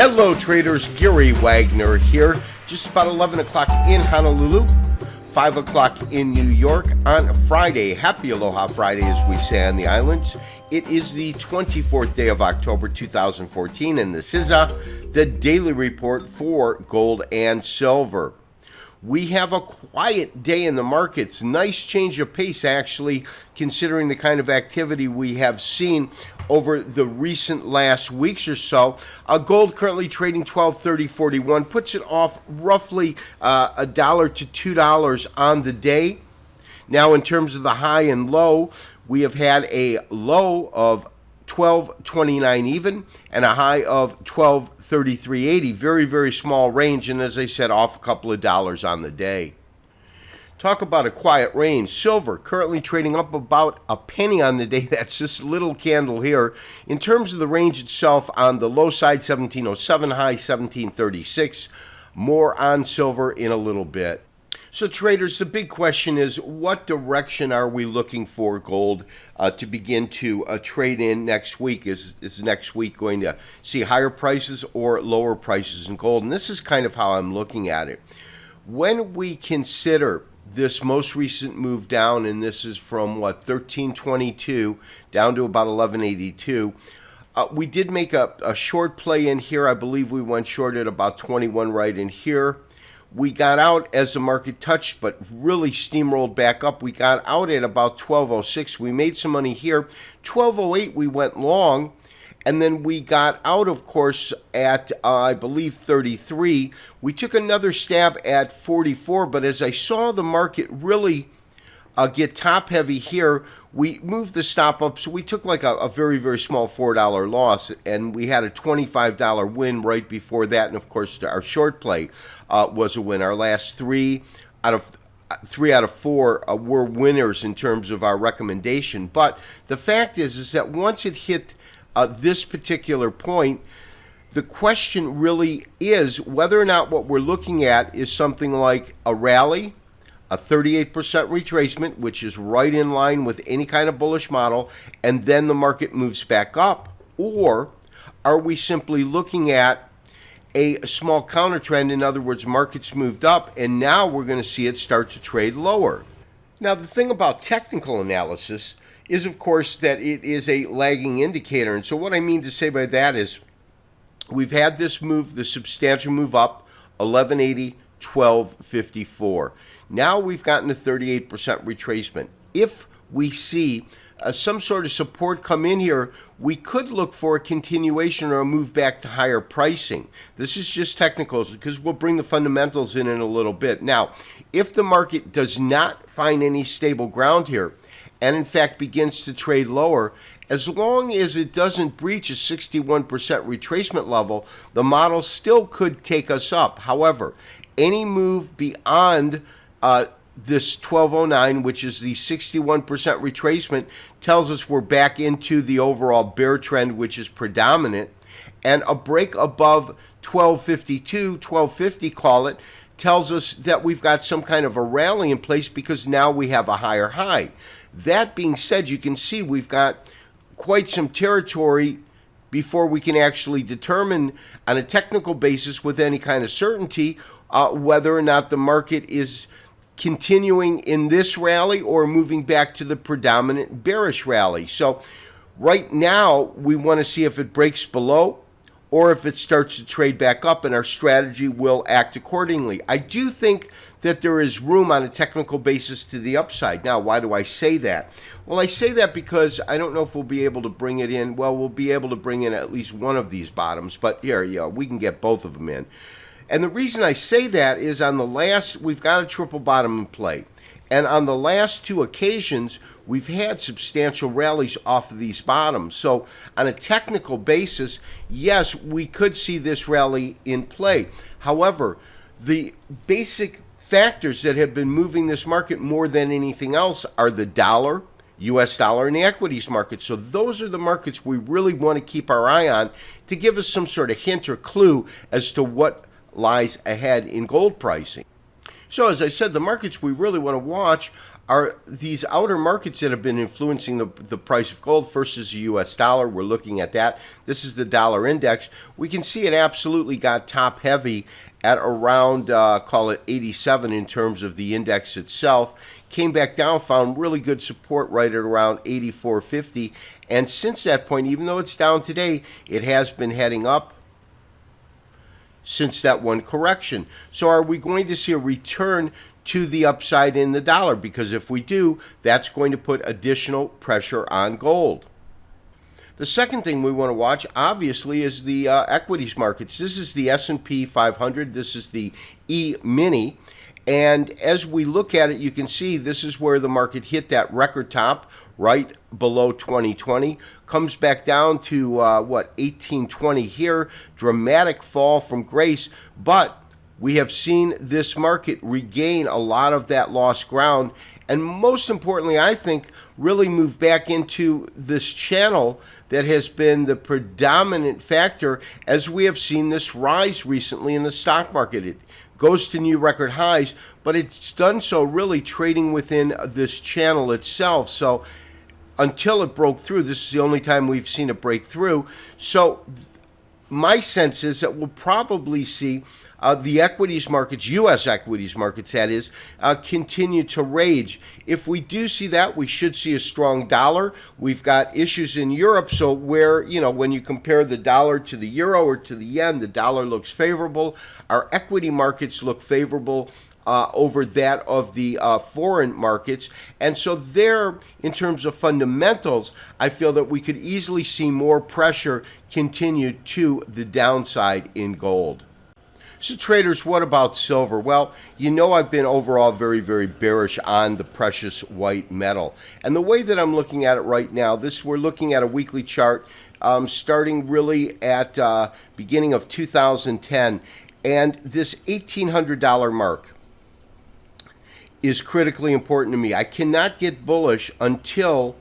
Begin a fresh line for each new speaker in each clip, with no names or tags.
Hello traders, Gary Wagner here. Just about 11 o'clock in Honolulu, 5 o'clock in New York on Friday. Happy Aloha Friday, as we say on the islands. It is the 24th day of October 2014, and this is the daily report for gold and silver. We have a quiet day in the markets. Nice change of pace, actually, considering the kind of activity we have seen over the recent last weeks or so. Gold currently trading $1230.41, puts it off roughly $1 to $2 on the day. Now, in terms of the high and low, we have had a low of $12.29 even and a high of $12.33.80. Very, very small range, and as I said, off a couple of dollars on the day. Talk about a quiet range. Silver currently trading up about a penny on the day. That's this little candle here. In terms of the range itself, on the low side, 1707, high 1736. More on silver in a little bit. So traders, the big question is, what direction are we looking for gold to begin to trade in next week? Is next week going to see higher prices or lower prices in gold? And this is kind of how I'm looking at it. When we consider this most recent move down, and this is from, 1322 down to about 1182, we did make a short play in here. I believe we went short at about 21 right in here. We got out as the market touched, but really steamrolled back up. We got out at about 1206. We made some money here. 1208, we went long, and then we got out, of course, at, I believe, 33. We took another stab at 44, but as I saw the market really get top-heavy here, we moved the stop up, so we took like a very, very small $4 loss, and we had a $25 win right before that, and of course our short play was a win. Our last three out of four were winners in terms of our recommendation, but the fact is that once it hit this particular point, the question really is whether or not what we're looking at is something like a rally, a 38% retracement, which is right in line with any kind of bullish model, and then the market moves back up? Or are we simply looking at a small counter trend? In other words, markets moved up, and now we're going to see it start to trade lower. Now, the thing about technical analysis is, of course, that it is a lagging indicator. And so what I mean to say by that is we've had this move, the substantial move up, 1180, 1254. Now we've gotten a 38% retracement. If we see some sort of support come in here, we could look for a continuation or a move back to higher pricing. This is just technicals because we'll bring the fundamentals in a little bit. Now, if the market does not find any stable ground here and in fact begins to trade lower, as long as it doesn't breach a 61% retracement level, the model still could take us up. However, any move beyond this 1209, which is the 61% retracement, tells us we're back into the overall bear trend, which is predominant. And a break above 1252, 1250, call it, tells us that we've got some kind of a rally in place because now we have a higher high. That being said, you can see we've got quite some territory before we can actually determine on a technical basis with any kind of certainty whether or not the market is continuing in this rally or moving back to the predominant bearish rally. So right now we want to see if it breaks below or if it starts to trade back up, and our strategy will act accordingly. I do think that there is room on a technical basis to the upside. Now, why do I say that? Well, I say that because I don't know if we'll be able to bring it in. Well, we'll be able to bring in at least one of these bottoms, but here, we can get both of them in. And the reason I say that is on the last, we've got a triple bottom in play. And on the last two occasions, we've had substantial rallies off of these bottoms. So on a technical basis, yes, we could see this rally in play. However, the basic factors that have been moving this market more than anything else are the dollar, U.S. dollar, and the equities market. So those are the markets we really want to keep our eye on to give us some sort of hint or clue as to what lies ahead in gold pricing. So as I said, the markets we really want to watch are these outer markets that have been influencing the price of gold. First is the US dollar. We're looking at that. This is the dollar index. We can see it absolutely got top heavy at around, call it 87 in terms of the index itself. Came back down, found really good support right at around 84.50. And since that point, even though it's down today, it has been heading up since that one correction. So are we going to see a return to the upside in the dollar? Because if we do, that's going to put additional pressure on gold. The second thing we want to watch, obviously, is the equities markets. This is the S&P 500. This is the E-mini. And as we look at it, you can see this is where the market hit that record top right below 2020, comes back down to 1820 here. Dramatic fall from grace, but we have seen this market regain a lot of that lost ground, and most importantly, I think, really move back into this channel that has been the predominant factor as we have seen this rise recently in the stock market. It goes to new record highs, but it's done so really trading within this channel itself. So until it broke through, this is the only time we've seen it break through. So my sense is that we'll probably see the equities markets, U.S. equities markets that is, continue to rage. If we do see that, we should see a strong dollar. We've got issues in Europe, so where, when you compare the dollar to the euro or to the yen, the dollar looks favorable. Our equity markets look favorable over that of the foreign markets. And so there, in terms of fundamentals, I feel that we could easily see more pressure continue to the downside in gold. So traders, what about silver? Well, I've been overall very, very bearish on the precious white metal. And the way that I'm looking at it right now, we're looking at a weekly chart starting really at beginning of 2010. And this $1,800 mark is critically important to me. I cannot get bullish until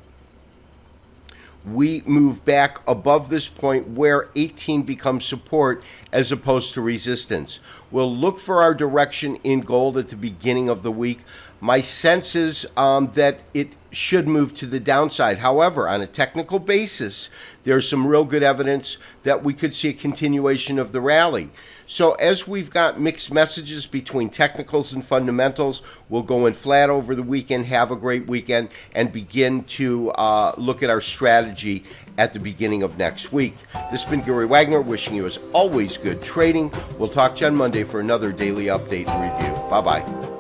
we move back above this point where 18 becomes support as opposed to resistance. We'll look for our direction in gold at the beginning of the week. My sense is that it should move to the downside. However, on a technical basis, there's some real good evidence that we could see a continuation of the rally. So as we've got mixed messages between technicals and fundamentals, we'll go in flat over the weekend, have a great weekend, and begin to look at our strategy at the beginning of next week. This has been Gary Wagner, wishing you as always good trading. We'll talk to you on Monday for another daily update and review. Bye-bye.